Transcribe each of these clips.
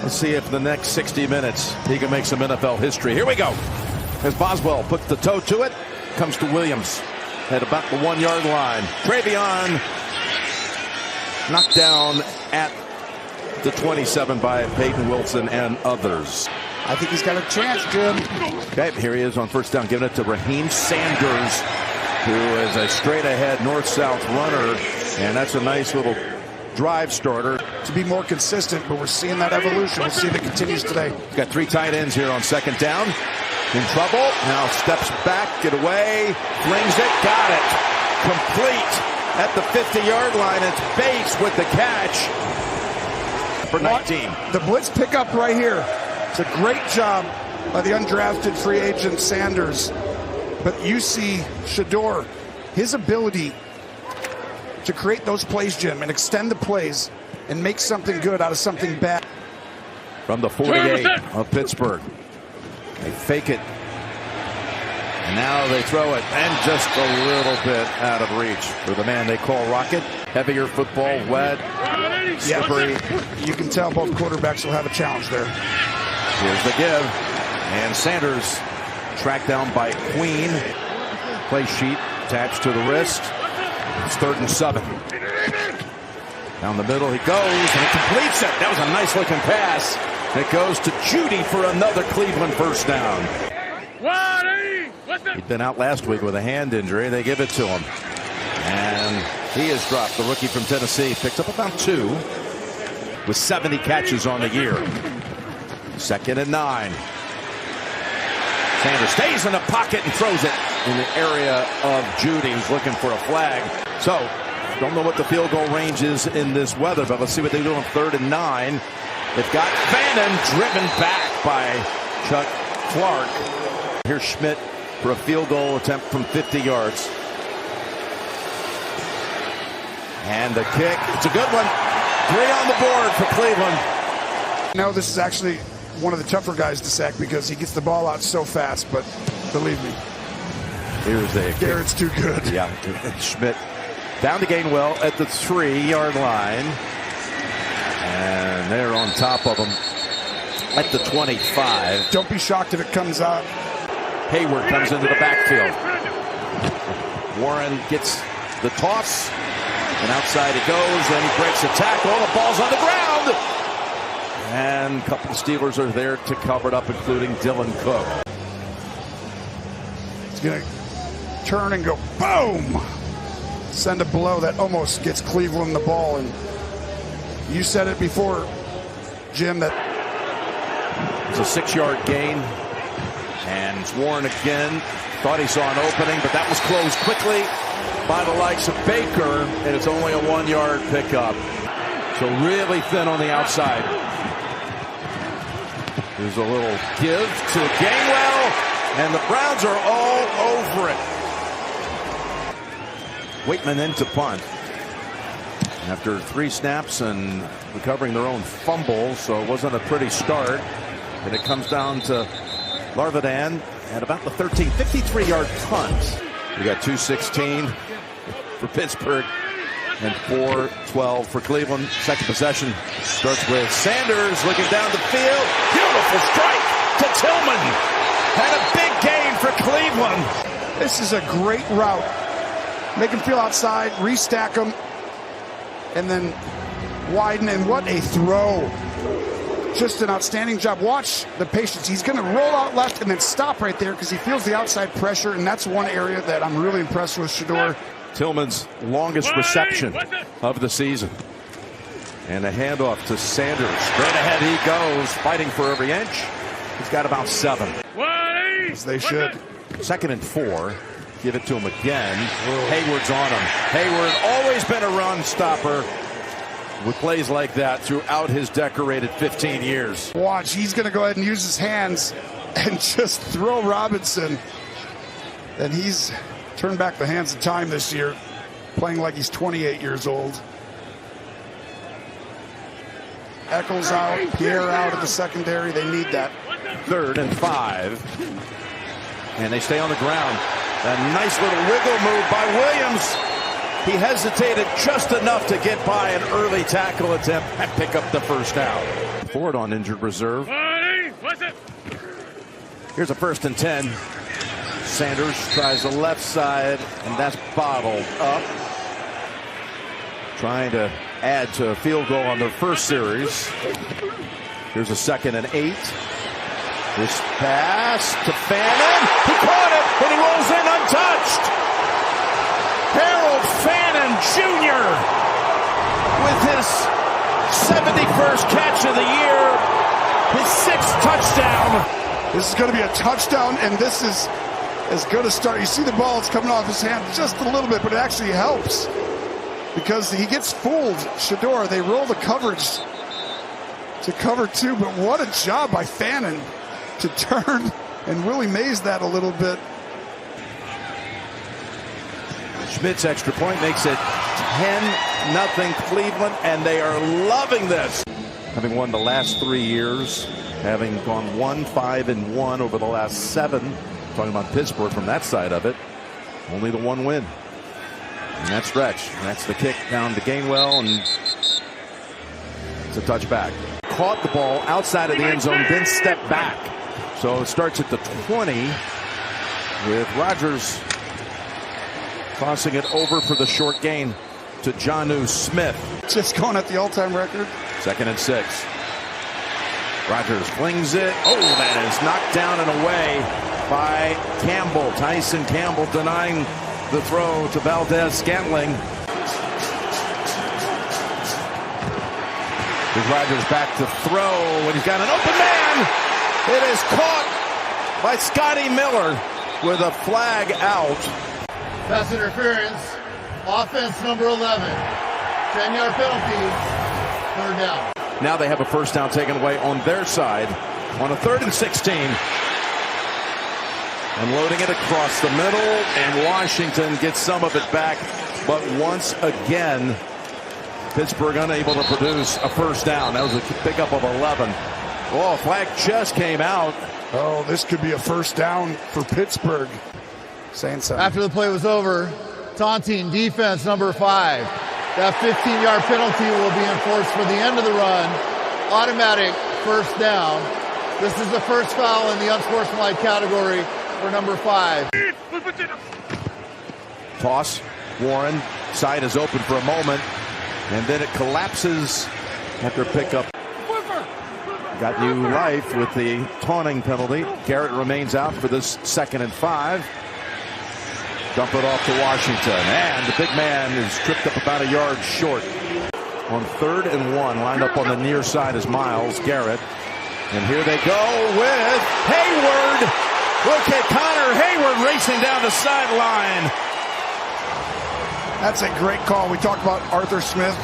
Let's see if the next 60 minutes he can make some NFL history. Here we go. As Boswell puts the toe to it, comes to Williams at about the 1 yard line. Travion knocked down at the 27 by Peyton Wilson and others. I think he's got a chance, Jim. Okay, here he is on first down, giving it to Raheem Sanders, who is a straight ahead north-south runner, and that's a nice little drive starter. To be more consistent, but we're seeing that evolution. We'll see if it continues today. He's got 3 tight ends here on second down. In trouble. Now steps back, get away, flings it, got it. Complete at the 50-yard line. It's Bates with the catch for 19. The blitz pickup right here. It's a great job by the undrafted free agent Sanders. But you see Shedeur, his ability to create those plays, Jim, and extend the plays and make something good out of something bad. From the 48 of Pittsburgh. They fake it. And now they throw it. And just a little bit out of reach for the man they call Rocket. Heavier football, wet, slippery. You can tell both quarterbacks will have a challenge there. Here's the give. And Sanders tracked down by Queen. Play sheet attached to the wrist. It's 3rd and 7. Down the middle he goes, and he completes it. That was a nice looking pass. It goes to Jeudy for another Cleveland first down. He'd been out last week with a hand injury. They give it to him. And he has dropped. The rookie from Tennessee picked up about 2 with 70 catches on the year. 2nd and 9. Sanders stays in the pocket and throws it in the area of Jeudy, who's looking for a flag. So, don't know what the field goal range is in this weather, but let's see what they do on 3rd and 9. They've got Fannin driven back by Chuck Clark. Here's Schmidt for a field goal attempt from 50 yards. And the kick, it's a good one. 3 on the board for Cleveland. No, this is actually one of the tougher guys to sack because he gets the ball out so fast, but believe me, here's a Garrett's too good. Yeah, Schmidt down to Gainwell at the 3-yard line. And they're on top of him at the 25. Don't be shocked if it comes out. Hayward comes into the backfield. Warren gets the toss, and outside he goes, and he breaks a tackle. The ball's on the ground. And a couple of Steelers are there to cover it up, including Dylan Cook. He's going to turn and go boom. Send a blow that almost gets Cleveland the ball. And you said it before, Jim, that it's a 6-yard gain. And it's Warren again. Thought he saw an opening, but that was closed quickly by the likes of Baker. And it's only a 1-yard pickup. So really thin on the outside. There's a little give to Gainwell, and the Browns are all over it. Waitman into punt. After 3 snaps and recovering their own fumble, so it wasn't a pretty start. And it comes down to Larvadan at about the 13, 53-yard punt. We got 2:16 for Pittsburgh and 4:12 for Cleveland. Second possession starts with Sanders looking down the field. Beautiful strike to Tillman. And a big gain for Cleveland. This is a great route. Make him feel outside, restack him, and then widen. And what a throw. Just an outstanding job. Watch the patience. He's going to roll out left and then stop right there because he feels the outside pressure, and that's one area that I'm really impressed with Shedeur. Tillman's longest reception of the season. And a handoff to Sanders. Straight ahead he goes, fighting for every inch. He's got about 7. As they should. 2nd and 4. Give it to him again. Hayward's on him. Hayward always been a run stopper with plays like that throughout his decorated 15 years. Watch, he's going to go ahead and use his hands and just throw Robinson. And he's turned back the hands of time this year, playing like he's 28 years old. Eccles out, Pierre out of the secondary. They need that. 3rd and 5. And they stay on the ground. A nice little wiggle move by Williams. He hesitated just enough to get by an early tackle attempt and pick up the first down. Ford on injured reserve. Here's a 1st and 10. Sanders tries the left side, and that's bottled up. Trying to add to a field goal on their first series. Here's a 2nd and 8. This pass to Fannin. He caught it, and he rolls in untouched. Harold Fannin Jr. with his 71st catch of the year, his 6th touchdown. This is going to be a touchdown, and this is as good a start. You see the ball, it's coming off his hand just a little bit, but it actually helps because he gets fooled. Shedeur, they roll the coverage to cover 2, but what a job by Fannin to turn and Willie Mays that a little bit. Schmidt's extra point makes it 10-0 Cleveland, and they are loving this. Having won the last 3 years, having gone 1-5-1 over the last 7. Talking about Pittsburgh from that side of it. Only the 1 win. And that stretch. That's the kick down to Gainwell, and it's a touchback. Caught the ball outside of the end zone, then stepped back. So it starts at the 20 with Rodgers tossing it over for the short gain to Jonnu Smith. Just going at the all-time record. 2nd and 6. Rodgers flings it. Oh, that is knocked down and away by Campbell. Tyson Campbell denying the throw to Valdez-Scantling. Here's Rodgers back to throw when he's got an open man. It is caught by Scotty Miller with a flag out. Pass interference. Offense number 11. 10-yard penalty. 3rd down. Now they have a 1st down taken away on their side on a 3rd and 16. Unloading it across the middle, and Washington gets some of it back. But once again, Pittsburgh unable to produce a 1st down. That was a pickup of 11. Oh, flag just came out. Oh, this could be a 1st down for Pittsburgh. Saying something. After the play was over, taunting defense number 5. That 15-yard penalty will be enforced for the end of the run. Automatic 1st down. This is the first foul in the unsportsmanlike category for number 5. Toss. Warren. Side is open for a moment, and then it collapses after pickup. Got new life with the taunting penalty. Garrett remains out for this 2nd and 5. Dump it off to Washington, and the big man is tripped up about a yard short. On 3rd and 1, lined up on the near side is Myles Garrett. And here they go with Hayward. Look at Connor Hayward racing down the sideline. That's a great call. We talked about Arthur Smith.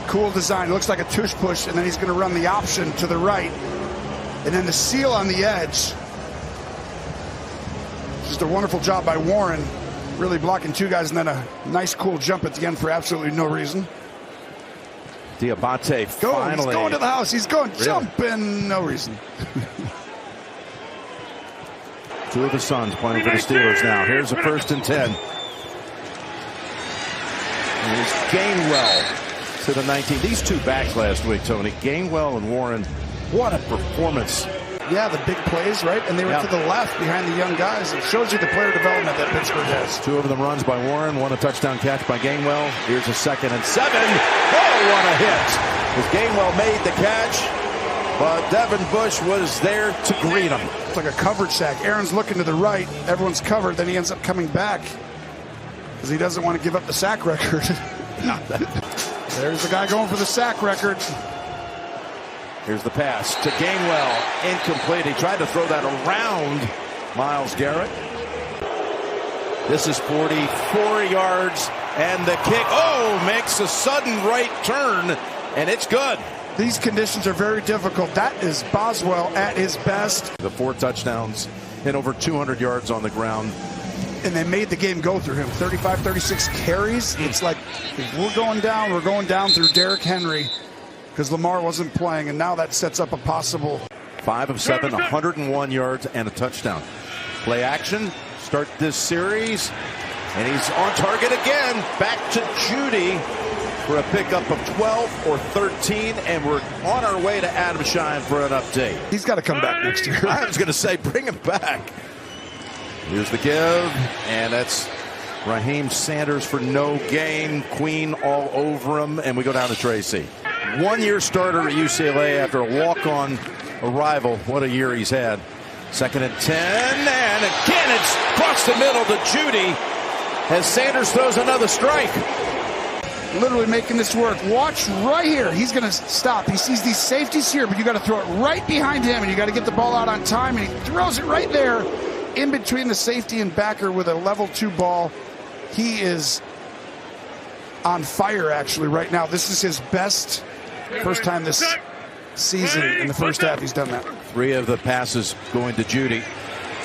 Cool design. It looks like a tush push, and then he's going to run the option to the right. And then the seal on the edge. Just a wonderful job by Warren, really blocking 2 guys, and then a nice cool jump at the end for absolutely no reason. Diabate finally. He's going to the house. He's going Really? jumping, no reason. 2 of his sons playing for the Steelers now. Here's a 1st and 10. Here's Gainwell to the 19. These 2 backs last week, Tony. Gainwell and Warren. What a performance. Yeah, the big plays, right? And they were to the left behind the young guys. It shows you the player development that Pittsburgh has. 2 of them runs by Warren, 1 a touchdown catch by Gainwell. Here's a 2nd and 7. Oh, what a hit. As Gainwell made the catch, but Devin Bush was there to greet him. It's like a coverage sack. Aaron's looking to the right. Everyone's covered. Then he ends up coming back because he doesn't want to give up the sack record. There's the guy going for the sack record. Here's the pass to Gainwell. Incomplete. He tried to throw that around Myles Garrett. This is 44 yards, and the kick, makes a sudden right turn, and it's good. These conditions are very difficult. That is Boswell at his best. The 4 touchdowns and over 200 yards on the ground. And they made the game go through him. 35, 36 carries. It's like, if we're going down through Derrick Henry. Because Lamar wasn't playing, and now that sets up a possible 5 of 7, 101 yards and a touchdown. Play action, start this series, and he's on target again. Back to Jeudy for a pickup of 12 or 13, and we're on our way to Adam Shine for an update. He's got to come back next year. I was going to say, bring him back. Here's the give, and that's Raheem Sanders for no gain. Queen all over him, and we go down to Tracy. One-year starter at UCLA after a walk-on arrival. What a year he's had. 2nd and 10, and again it's across the middle to Jeudy as Sanders throws another strike. Literally making this work. Watch right here. He's going to stop. He sees these safeties here, but you got to throw it right behind him, and you got to get the ball out on time, and he throws it right there in between the safety and backer with a level 2 ball. He is on fire actually right now. This is his best first time this season in the first half he's done that. 3 of the passes going to Jeudy.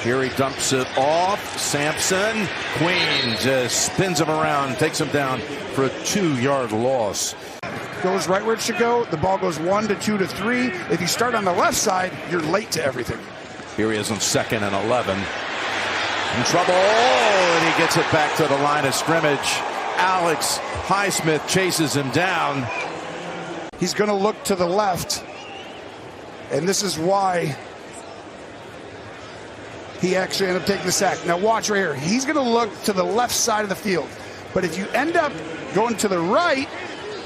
Here he dumps it off. Sampson. Queen just spins him around, takes him down for a 2-yard loss. Goes right where it should go. The ball goes 1 to 2 to 3. If you start on the left side, you're late to everything. Here he is on 2nd and 11. In trouble, and he gets it back to the line of scrimmage. Alex Highsmith chases him down. He's going to look to the left, and this is why he actually ended up taking the sack. Now watch right here. He's going to look to the left side of the field, but if you end up going to the right,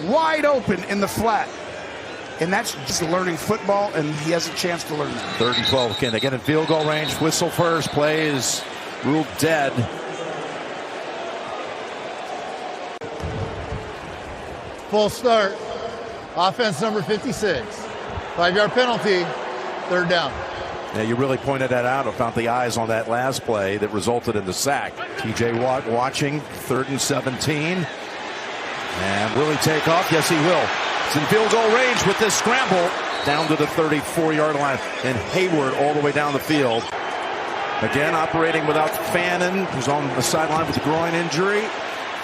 wide open in the flat, and that's just learning football, and he has a chance to learn that. 3rd and 12. Can they get in field goal range? Whistle first. Play is ruled dead. Full start. Offense number 56. 5-yard penalty. 3rd down. Yeah, you really pointed that out about the eyes on that last play that resulted in the sack. TJ Watt watching. 3rd and 17. And will he take off? Yes, he will. It's in field goal range with this scramble down to the 34-yard line. And Hayward all the way down the field. Again, operating without Fannin, who's on the sideline with a groin injury.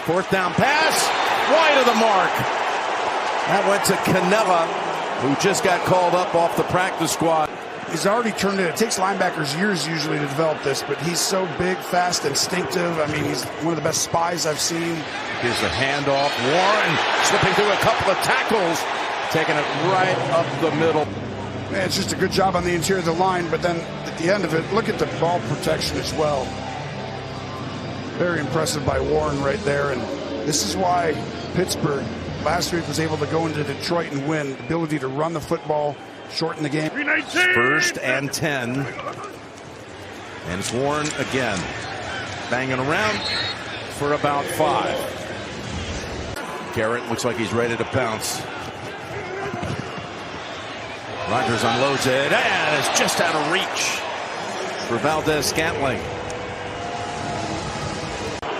4th down pass, wide of the mark. That went to Canella, who just got called up off the practice squad. He's already turned it. It takes linebackers years usually to develop this, but he's so big, fast, instinctive. I mean, he's one of the best spies I've seen. Here's the handoff. Warren slipping through a couple of tackles, taking it right up the middle. Man, it's just a good job on the interior of the line, but then at the end of it, look at the ball protection as well. Very impressive by Warren right there, and this is why Pittsburgh last week was able to go into Detroit and win. The ability to run the football, shorten the game. 1st and 10. And it's Warren again, banging around for about 5. Garrett looks like he's ready to pounce. Rodgers unloads it, and it's just out of reach for Valdez-Scantling.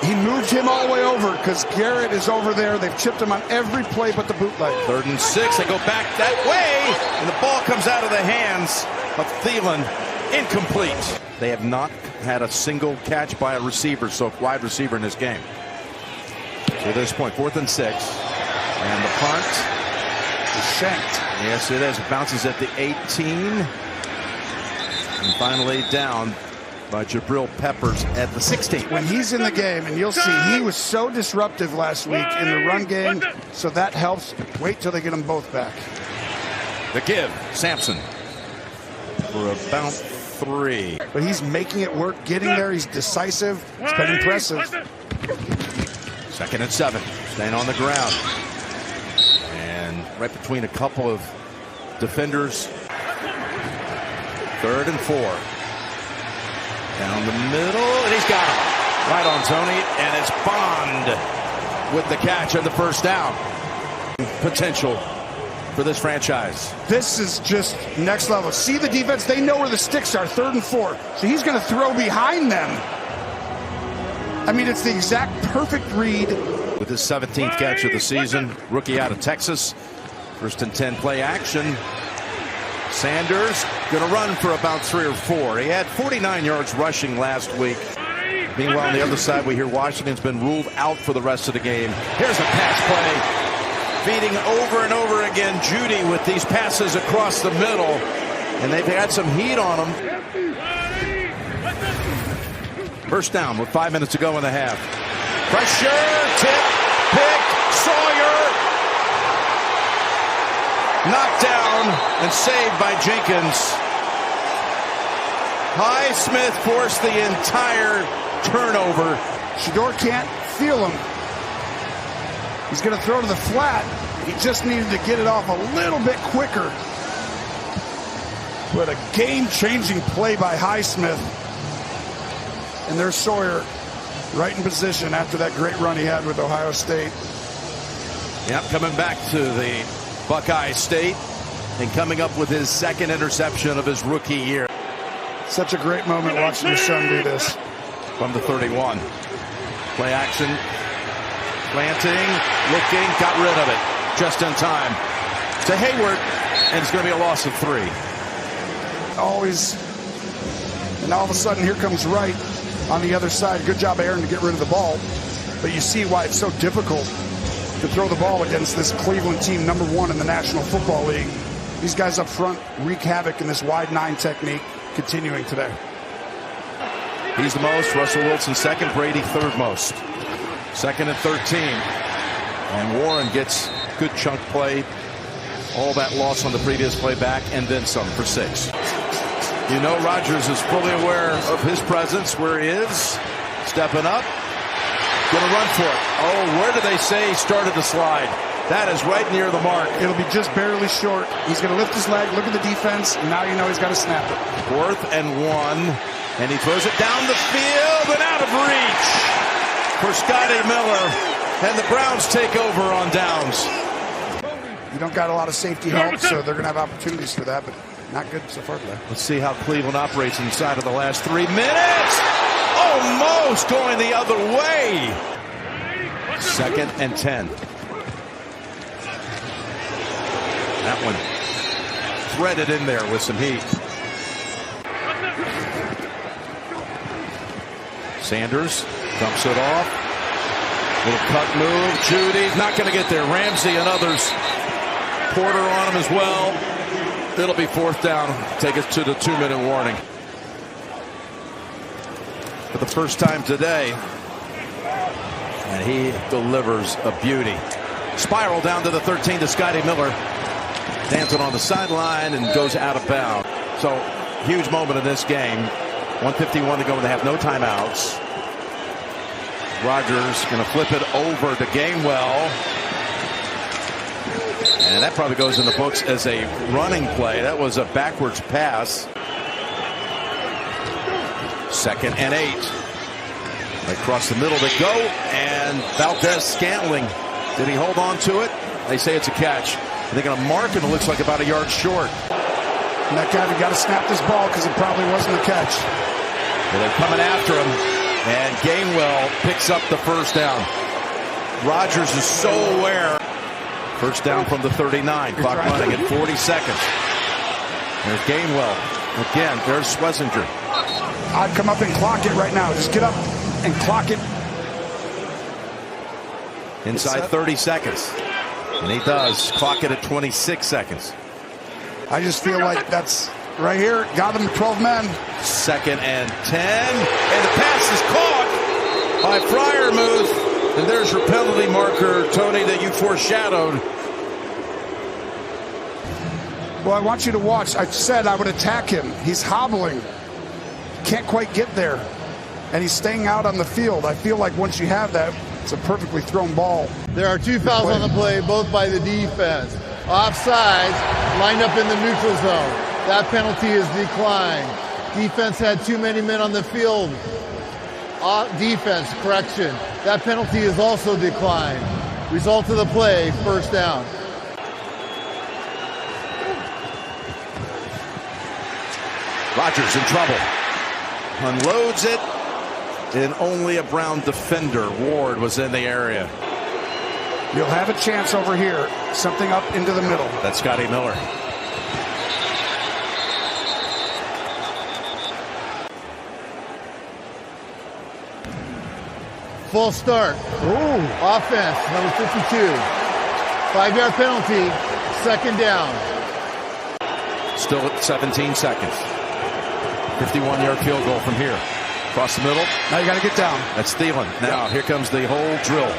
He moved him all the way over because Garrett is over there. They've chipped him on every play but the bootleg. 3rd and 6. They go back that way, and the ball comes out of the hands of Thielen. Incomplete. They have not had a single catch by a receiver, so wide receiver in this game. So at this point, 4th and 6. And the punt is shanked. Yes, it is. It bounces at the 18. And finally down by Jabril Peppers at the 16. When he's in the game, and you'll see, he was so disruptive last week in the run game, so that helps. Wait till they get them both back. The give, Sampson for about 3. But he's making it work, getting there. He's decisive. It's been impressive. 2nd and 7, staying on the ground. And right between a couple of defenders. 3rd and 4. Down the middle, and he's got him. Right on Tony, and it's Bond with the catch and the 1st down. Potential for this franchise. This is just next level. See the defense? They know where the sticks are. 3rd and 4. So he's going to throw behind them. I mean, it's the exact perfect read. With his 17th catch of the season, rookie out of Texas. 1st and 10 play action. Sanders going to run for about 3 or 4. He had 49 yards rushing last week. Meanwhile, on the other side, we hear Washington's been ruled out for the rest of the game. Here's a pass play. Feeding over and over again Jeudy with these passes across the middle. And they've had some heat on them. 1st down with 5 minutes to go in the half. Pressure, tip, pick, Sawyer. Knocked down and saved by Jenkins. Highsmith forced the entire turnover. Shedeur can't feel him. He's going to throw to the flat. He just needed to get it off a little bit quicker. But a game-changing play by Highsmith. And there's Sawyer right in position after that great run he had with Ohio State. Yep, coming back to the Buckeye State and coming up with his second interception of his rookie year. Such a great moment watching your son do this. From the 31. Play action. Planting, looking, got rid of it just in time. To Hayward, and it's going to be a loss of 3. Always, and all of a sudden here comes Wright on the other side. Good job, Aaron, to get rid of the ball. But you see why it's so difficult to throw the ball against this Cleveland team, #1 in the National Football League. These guys up front wreak havoc in this wide 9 technique, continuing today. He's the most, Russell Wilson second, Brady third most. 2nd and 13. And Warren gets good chunk play. All that loss on the previous play back, and then some for 6. You know Rodgers is fully aware of his presence, where he is. Stepping up. Going to run for it. Oh, where did they say he started the slide? That is right near the mark. It'll be just barely short. He's going to lift his leg, look at the defense, and now you know he's got to snap it. 4th and 1. And he throws it down the field and out of reach for Scotty Miller. And the Browns take over on downs. You don't got a lot of safety help, so they're going to have opportunities for that, but not good so far today. Let's see how Cleveland operates inside of the last 3 minutes. Almost going the other way. 2nd and 10. That one threaded in there with some heat. Sanders dumps it off. Little cut move. Jeudy's not going to get there. Ramsey and others. Porter on him as well. It'll be 4th down. Take us to the 2-minute warning. For the first time today. And he delivers a beauty. Spiral down to the 13 to Scotty Miller. Dancing on the sideline and goes out of bounds. So, huge moment in this game. 1:51 to go and they have no timeouts. Rodgers going to flip it over to Gainwell. And that probably goes in the books as a running play. That was a backwards pass. 2nd and 8. Across the middle they go. And Valdez-Scantling. Did he hold on to it? They say it's a catch. They're going to mark him. It looks like about a yard short. And that guy, we got to snap this ball because it probably wasn't a catch. Well, they're coming after him. And Gainwell picks up the 1st down. Rodgers is so aware. 1st down from the 39. Clock running at 40 seconds. There's Gainwell. Again, there's Schlesinger. I'd come up and clock it right now. Just get up and clock it. Inside 30 seconds. And he does. Clock it at 26 seconds. I just feel like that's right here. Got him 12 men. 2nd and 10. And the pass is caught by Freiermuth. And there's your penalty marker, Tony, that you foreshadowed. Well, I want you to watch. I said I would attack him. He's hobbling. Can't quite get there. And he's staying out on the field. I feel like once you have that, it's a perfectly thrown ball. There are 2 fouls on the play, both by the defense. Offsides, lined up in the neutral zone. That penalty is declined. Defense had too many men on the field. Defense, correction. That penalty is also declined. Result of the play, 1st down. Rodgers in trouble. Unloads it. And only a Brown defender, Ward, was in the area. You'll have a chance over here. Something up into the middle. That's Scotty Miller. Full start. Ooh. Offense, number 52. 5-yard penalty, 2nd down. Still at 17 seconds. 51-yard field goal from here. Across the middle. Now you got to get down. That's Thielen. Now here comes the whole drill.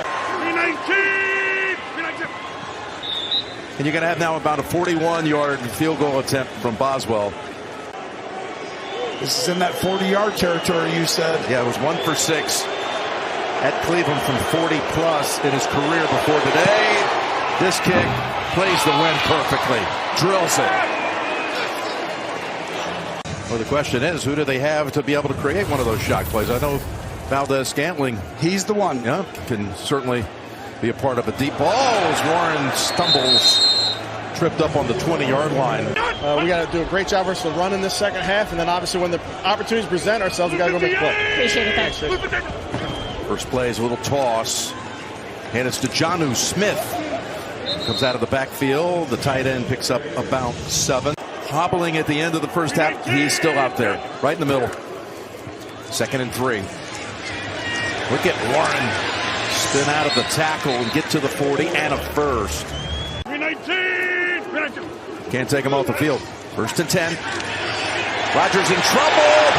And you're going to have now about a 41-yard field goal attempt from Boswell. This is in that 40-yard territory, you said. Yeah, it was 1 for 6 at Cleveland from 40-plus in his career before today. This kick plays the wind perfectly, drills it. Well, the question is, who do they have to be able to create one of those shot plays? I know Valdez-Scantling. He's the one. Yeah, can certainly be a part of a deep ball as Warren stumbles, tripped up on the 20-yard line. We got to do a great job versus the run in this second half, and then obviously when the opportunities present ourselves, we got to go make a play. Appreciate it, guys. First play is a little toss, and it's to Jonnu Smith. Comes out of the backfield. The tight end picks up about 7. Hobbling at the end of the first half. He's still out there, right in the middle. 2nd and 3. Look at Warren spin out of the tackle and get to the 40 and a first. Can't take him off the field. 1st and 10. Rodgers in trouble.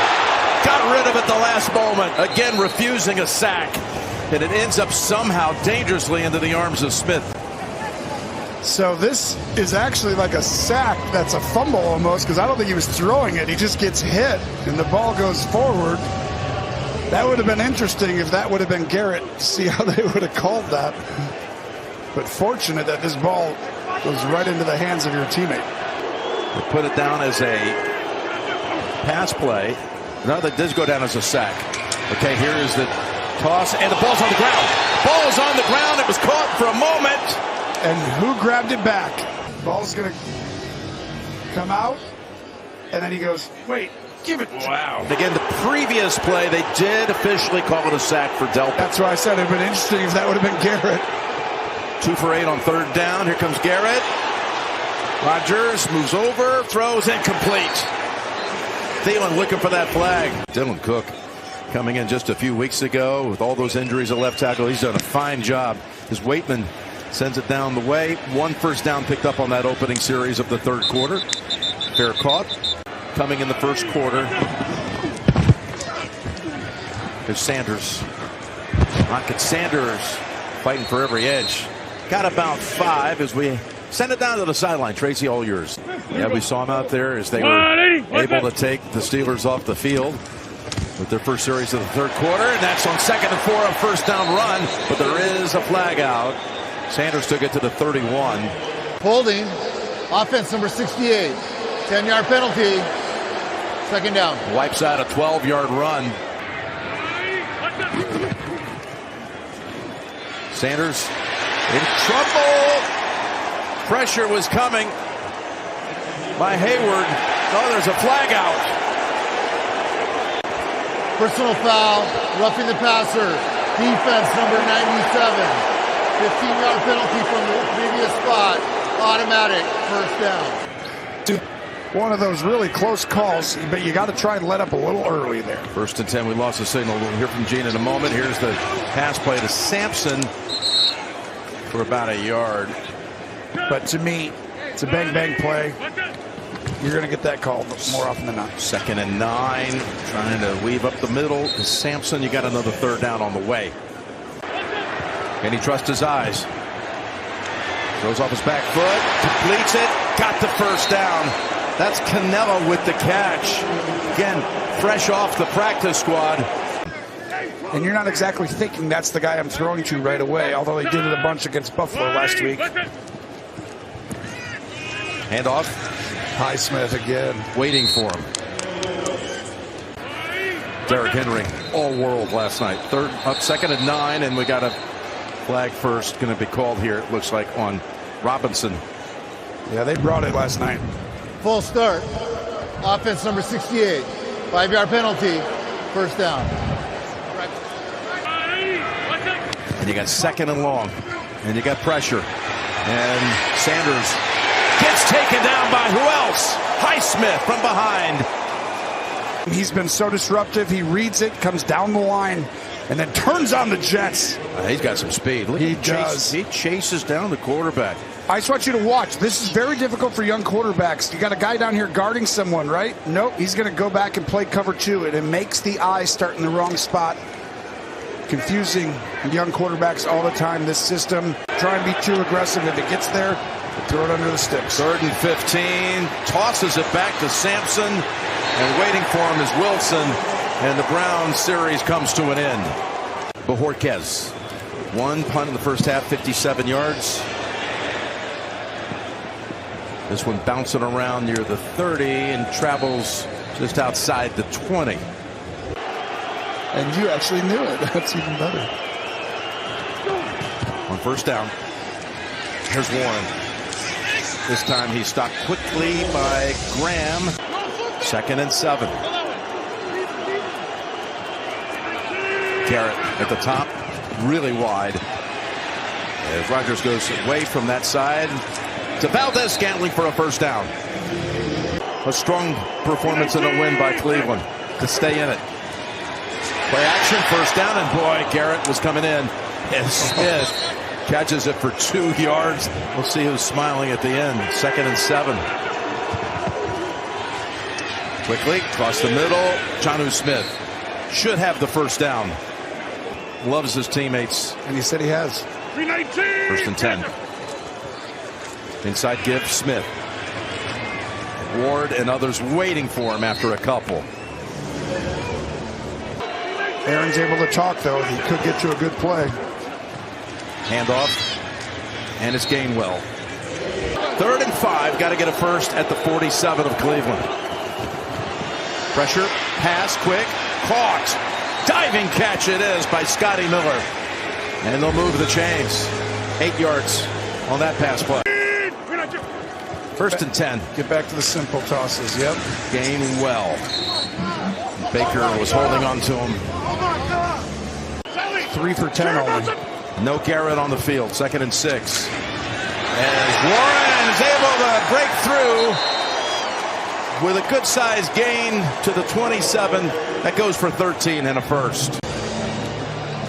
Got rid of it the last moment. Again, refusing a sack. And it ends up somehow dangerously into the arms of Smith. So this is actually like a sack that's a fumble almost, because I don't think he was throwing it. He just gets hit and the ball goes forward. That would have been interesting if that would have been Garrett, to see how they would have called that. But fortunate that this ball goes right into the hands of your teammate. They put it down as a pass play. No, that does go down as a sack. Okay, here is the toss, and the ball's on the ground. Ball's on the ground. It was caught for a moment. And who grabbed it back? Ball's going to come out, and then he goes, wait, give it. Wow. Again, the previous play, they did officially call it a sack for Delpit. That's why I said it would have been interesting if that would have been Garrett. 2 for 8 on 3rd down. Here comes Garrett. Rodgers moves over, throws incomplete. Thielen looking for that flag. Dylan Cook coming in just a few weeks ago with all those injuries at left tackle. He's done a fine job. As Waitman sends it down the way. 1 first down picked up on that opening series of the 3rd quarter. Fair caught. Coming in the 1st quarter. There's Sanders. Rocket Sanders fighting for every edge. Got about 5 as we send it down to the sideline. Tracy, all yours. Yeah, we saw him out there as they were able to take the Steelers off the field with their first series of the 3rd quarter. And that's on 2nd and 4, a first down run. But there is a flag out. Sanders took it to the 31. Holding. Offense number 68. 10-yard penalty. 2nd down. Wipes out a 12-yard run. Sanders in trouble. Pressure was coming by Hayward. Oh, there's a flag out. Personal foul. Roughing the passer. Defense number 97. 15-yard penalty from the previous spot. Automatic first down. One of those really close calls, but you got to try and let up a little early there. 1st and 10. We lost the signal. We'll hear from Gene in a moment. Here's the pass play to Sampson for about a yard. But to me, it's a bang-bang play. You're going to get that call more often than not. 2nd and 9. Trying to weave up the middle. Sampson, you got another 3rd down on the way. And he trusts his eyes. Throws off his back foot. Completes it. Got the first down. That's Canelo with the catch. Again, fresh off the practice squad. And you're not exactly thinking that's the guy I'm throwing to right away, although he did it a bunch against Buffalo last week. Handoff. Highsmith again. Waiting for him. Derrick Henry, all world last night. 2nd and 9, and we got a flag first going to be called here, it looks like, on Robinson. Yeah, they brought it last night. Full start. Offense number 68. 5-yard penalty. First down. And you got 2nd and long. And you got pressure. And Sanders gets taken down by who else? Highsmith from behind. He's been so disruptive. He reads it, comes down the line, and then turns on the Jets. He's got some speed. Look, he does. He chases down the quarterback. I just want you to watch. This is very difficult for young quarterbacks. You got a guy down here guarding someone, right? Nope. He's going to go back and play cover 2, and it makes the eye start in the wrong spot. Confusing young quarterbacks all the time. This system, try and be too aggressive. If it gets there, Throw it under the sticks. 3rd and 15. Tosses it back to Sampson. And waiting for him is Wilson. And the Browns series comes to an end. Bojorquez. 1 punt in the first half, 57 yards. This one bouncing around near the 30 and travels just outside the 20. And you actually knew it. That's even better. On first down. Here's Warren. This time he stopped quickly by Graham. 2nd and 7. Garrett at the top, really wide. As Rodgers goes away from that side to Valdez-Scantling for a first down. A strong performance and a win by Cleveland to stay in it. Play action, first down, and boy, Garrett was coming in. And Smith catches it for 2 yards. We'll see who's smiling at the end. 2nd and 7. Quickly across the middle. Jonnu Smith should have the first down. Loves his teammates. And he said he has. 1st and 10. Inside give, Smith. Ward and others waiting for him after a couple. Aaron's able to talk, though. He could get you a good play. Handoff. And it's Gainwell. 3rd and 5. Got to get a first at the 47 of Cleveland. Pressure. Pass quick. Caught. Diving catch it is by Scotty Miller. And they'll move the chains. 8 yards on that pass play. 1st and 10. Get back to the simple tosses. Yep. Gainwell. Baker was holding on to him. 3 for 10 only. No Garrett on the field. 2nd and 6. As Warren is able to break through with a good-sized gain to the 27. That goes for 13 and a first.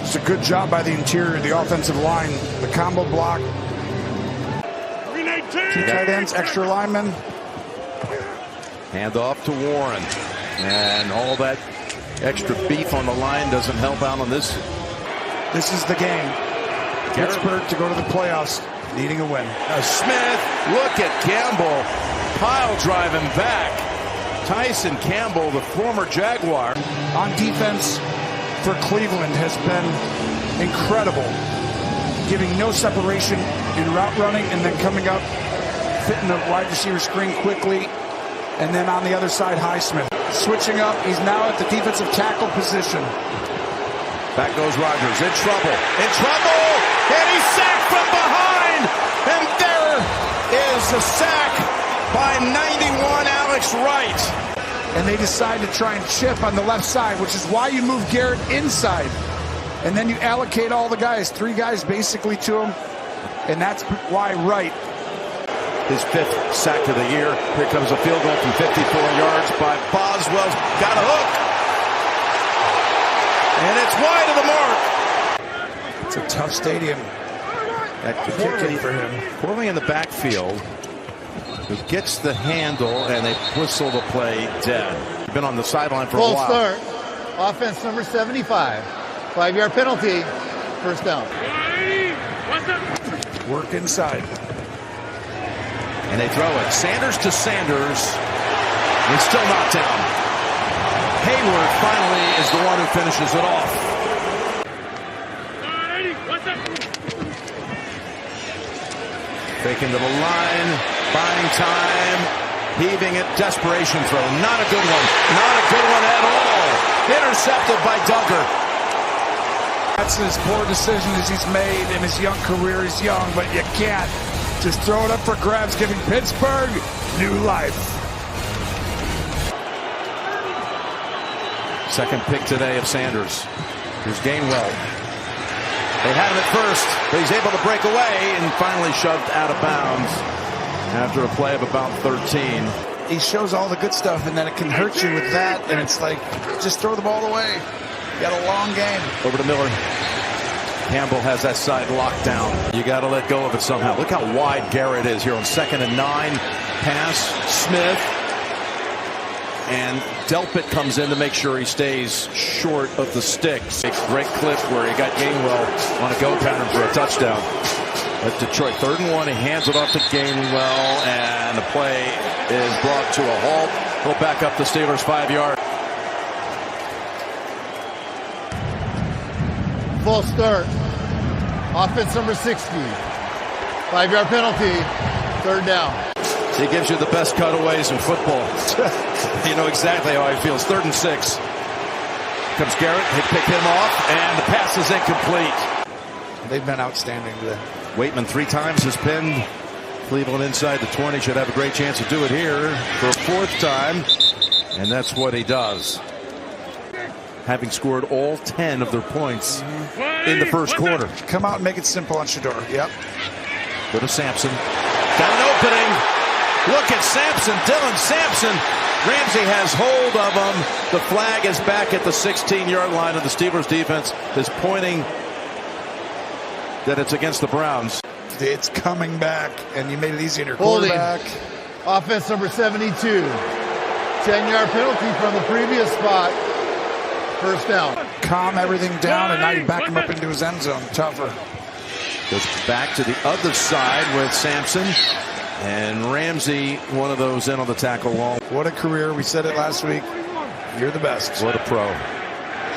It's a good job by the interior, the offensive line, the combo block. 2 tight ends, extra linemen. Hand off to Warren. And all that extra beef on the line doesn't help out on this. This is the game. Pittsburgh to go to the playoffs, needing a win. Smith, look at Campbell. Pile driving back. Tyson Campbell, the former Jaguar. On defense for Cleveland has been incredible. Giving no separation in route running and then coming up, fitting the wide receiver screen quickly. And then on the other side, Highsmith. Switching up, he's now at the defensive tackle position. Back goes Rodgers, in trouble, and he's sacked from behind. And there is a sack by 91 Alex Wright. And they decide to try and chip on the left side, which is why you move Garrett inside. And then you allocate all the guys, 3 guys basically to him. And that's why Wright. His 5th sack of the year. Here comes a field goal from 54 yards by Boswell. Got a hook. And it's wide of the mark. It's a tough stadium. That kick for him. Poorly in the backfield. Who gets the handle, and they whistle the play dead. Been on the sideline for a while. Start. Offense number 75. 5-yard penalty. First down. Work inside. And they throw it. Sanders to Sanders. He's still knocked down. Hayward finally is the one who finishes it off. Faking to the line. Buying time. Heaving it. Desperation throw. Not a good one. Not a good one at all. Intercepted by Duggar. That's as poor decision as he's made in his young career. He's young, but you can't just throw it up for grabs, giving Pittsburgh new life. Second pick today of Sanders. Here's Gainwell. They had him at first, but he's able to break away and finally shoved out of bounds after a play of about 13. He shows all the good stuff, and then it can hurt you with that, and it's like, just throw the ball away. You got a long game. Over to Miller. Campbell has that side locked down. You got to let go of it somehow. Look how wide Garrett is here on 2nd and 9. Pass, Smith. And Delpit comes in to make sure he stays short of the sticks. Great clip where he got Gainwell on a go pattern for a touchdown. That's Detroit. 3rd and 1. He hands it off to Gainwell, and the play is brought to a halt. He'll back up the Steelers 5 yards. Full start. Offense number 60. 5-yard penalty. 3rd down. He gives you the best cutaways in football. You know exactly how he feels. 3rd and 6. Comes Garrett. He pick him off, and the pass is incomplete. They've been outstanding today. Waitman 3 times has pinned Cleveland inside the 20. Should have a great chance to do it here for a 4th time. And that's what he does. Having scored all 10 of their points in the first quarter. Come out and make it simple on Shedeur. Yep. Go to Sampson. Got an opening. Look at Sampson. Dylan Sampson. Ramsey has hold of him. The flag is back at the 16-yard line, and the Steelers defense is pointing that it's against the Browns. It's coming back, and you made it easy on your Holding. quarterback. Offense number 72. 10-yard penalty from the previous spot. 1st down. Calm everything down, and now you back him up into his end zone. Tougher. Goes back to the other side with Sampson. And Ramsey, one of those in on the tackle wall. What a career. We said it last week. You're the best. What a pro.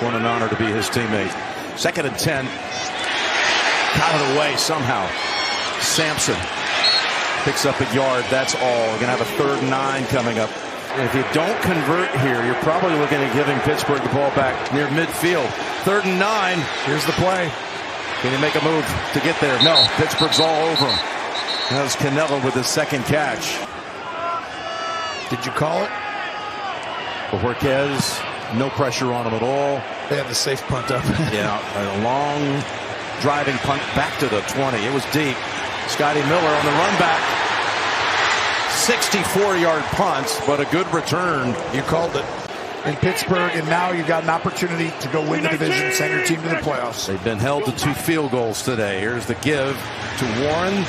What an honor to be his teammate. 2nd and 10. Out of the way somehow. Sampson picks up a yard. That's all. We're going to have a 3rd and 9 coming up. If you don't convert here, you're probably looking at giving Pittsburgh the ball back near midfield. 3rd and 9. Here's the play. Can he make a move to get there? No. Pittsburgh's all over him. That was Canelo with his 2nd catch. Did you call it? Jorquez, no pressure on him at all. They had the safe punt up. Yeah, a long driving punt back to the 20. It was deep. Scotty Miller on the run back. 64-yard punt, but a good return. You called it in Pittsburgh, and now you've got an opportunity to go win the division, send your team to the playoffs. They've been held to 2 field goals today. Here's the give to Warren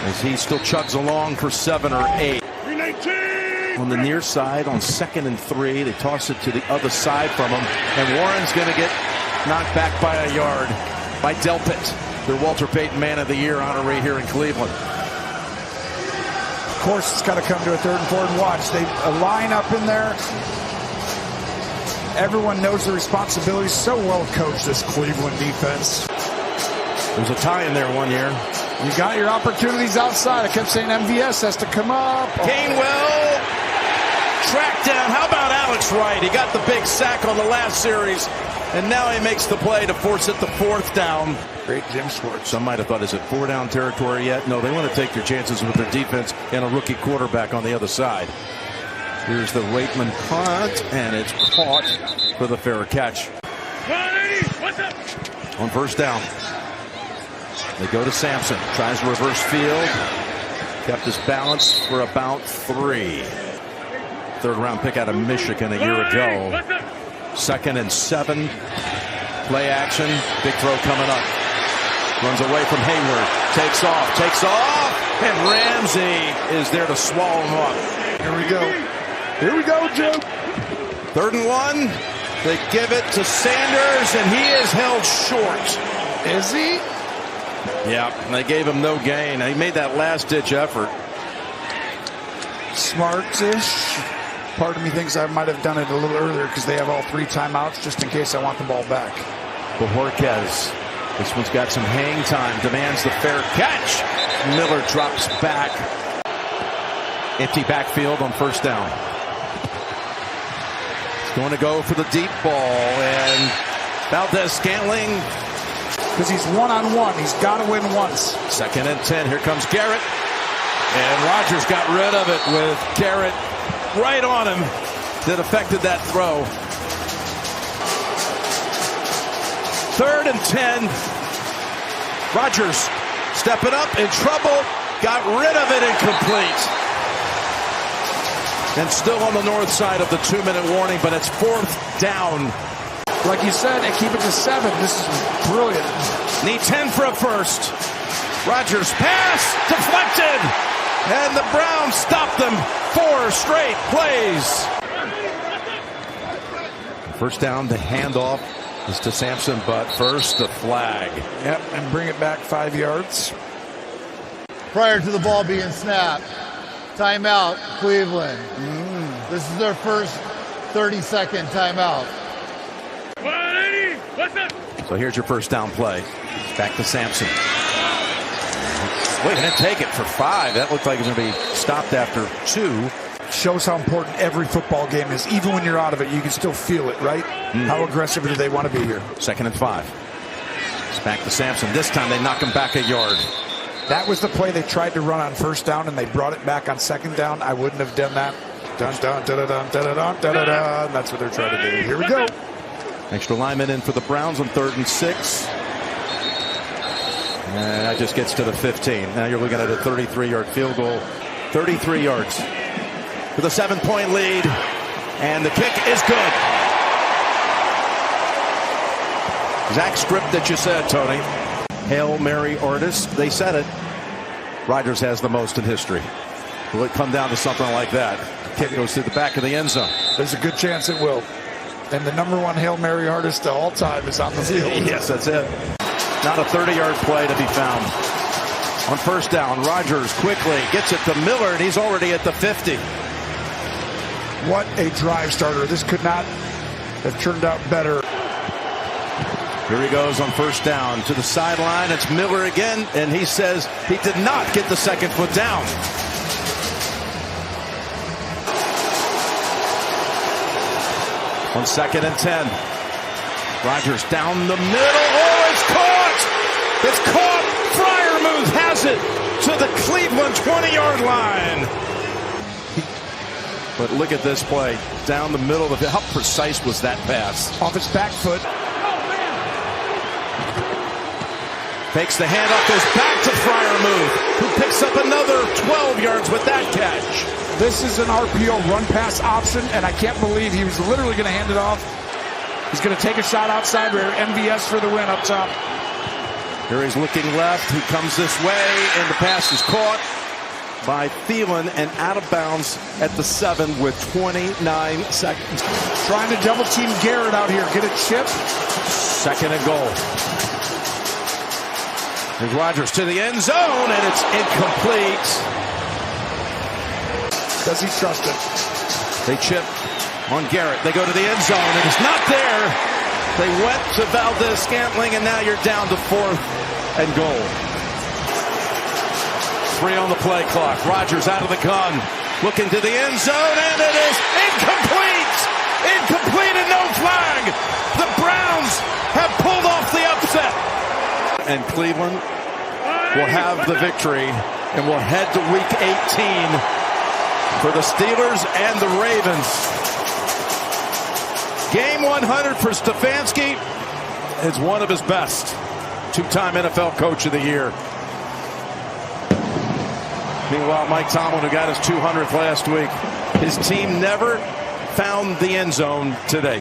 as he still chugs along for 7 or 8. On the near side on 2nd and 3, they toss it to the other side from him, and Warren's going to get knocked back by a yard by Delpit, their Walter Payton Man of the Year honoree here in Cleveland. Of course, it's got to come to a 3rd and 4 and watch. They line up in there. Everyone knows the responsibilities. So well coached, this Cleveland defense. There was a tie in there one year. You got your opportunities outside. I kept saying MVS has to come up. Gainwell tracked down. How about Alex Wright? He got the big sack on the last series, and now he makes the play to force it to 4th down. Great Jim Schwartz. Some might have thought, is it 4-down territory yet? No, they want to take their chances with their defense and a rookie quarterback on the other side. Here's the Waitman punt, and it's caught for the fair catch. On 1st down. They go to Sampson. Tries reverse field. Kept his balance for about 3. 3rd round pick out of Michigan a year ago. 2nd and 7. Play action. Big throw coming up. Runs away from Hayward. Takes off. And Ramsey is there to swallow him up. Here we go. Here we go, Joe. 3rd and 1. They give it to Sanders, and he is held short. Is he? Yeah, they gave him no gain. He made that last-ditch effort. Smart-ish. Part of me thinks I might have done it a little earlier because they have all 3 timeouts just in case I want the ball back. Jorquez. This one's got some hang time. Demands the fair catch. Miller drops back. Empty backfield on 1st down. He's going to go for the deep ball. And Valdez-Scantling. Because he's one-on-one. He's got to win once. 2nd and 10. Here comes Garrett. And Rodgers got rid of it with Garrett right on him that affected that throw. 3rd and 10. Rodgers stepping up in trouble. Got rid of it, incomplete. And still on the north side of the 2-minute warning, but it's 4th down. Like you said, and keep it to 7. This is brilliant. Need 10 for a first. Rodgers pass deflected. And the Browns stopped them 4 straight plays. 1st down, the handoff is to Sampson, but first the flag. Yep, and bring it back 5 yards. prior to the ball being snapped. Timeout, Cleveland. This is their first 30-second timeout. So here's your first down play. Back to Sampson. Wait, didn't take it for 5. That looked like it was going to be stopped after 2. Shows how important every football game is. Even when you're out of it, you can still feel it, right? How aggressive do they want to be here? 2nd and 5. It's back to Sampson. This time they knock him back a yard. That was the play they tried to run on first down, and they brought it back on 2nd down. I wouldn't have done that. Dun, dun, dun, dun, dun, dun, dun, dun. That's what they're trying to do. Here we go. Extra lineman in for the Browns on 3rd and 6. And that just gets to the 15. Now you're looking at a 33-yard field goal. 33 yards with a 7-point lead. And the kick is good. Exact script that you said, Tony. Hail Mary artist. They said it. Rodgers has the most in history. Will it come down to something like that? The kick goes to the back of the end zone. There's a good chance it will. And the #1 Hail Mary artist of all time is on the field. Yes, that's it. Not a 30-yard play to be found. On first down, Rodgers quickly gets it to Miller, and he's already at the 50. What a drive starter. This could not have turned out better. Here he goes on first down to the sideline. It's Miller again, and he says he did not get the 2nd foot down. On 2nd and 10. Rodgers down the middle. Oh, it's caught! It's caught! Freiermuth has it to the Cleveland 20-yard line. But look at this play. Down the middle of it. How precise was that pass? Off his back foot. Takes the handoff, goes back to Freiermuth, who picks up another 12 yards with that catch. This is an RPO run pass option, and I can't believe he was literally going to hand it off. He's going to take a shot outside there. MVS for the win up top. Here he's looking left. He comes this way, and the pass is caught by Thielen and out of bounds at the 7 with 29 seconds. Trying to double team Garrett out here. Get a chip. 2nd and goal. Here's Rodgers to the end zone, and it's incomplete. Does he trust it? They chip on Garrett. They go to the end zone, and it's not there. They went to Valdez-Scantling, and now you're down to 4th and goal. 3 on the play clock. Rodgers out of the gun, looking to the end zone, and it is incomplete. Incomplete and no flag. The Browns have pulled off the upset. And Cleveland will have the victory, and will head to Week 18 for the Steelers and the Ravens. Game 100 for Stefanski is one of his best. 2-time NFL Coach of the Year. Meanwhile, Mike Tomlin, who got his 200th last week, his team never found the end zone today.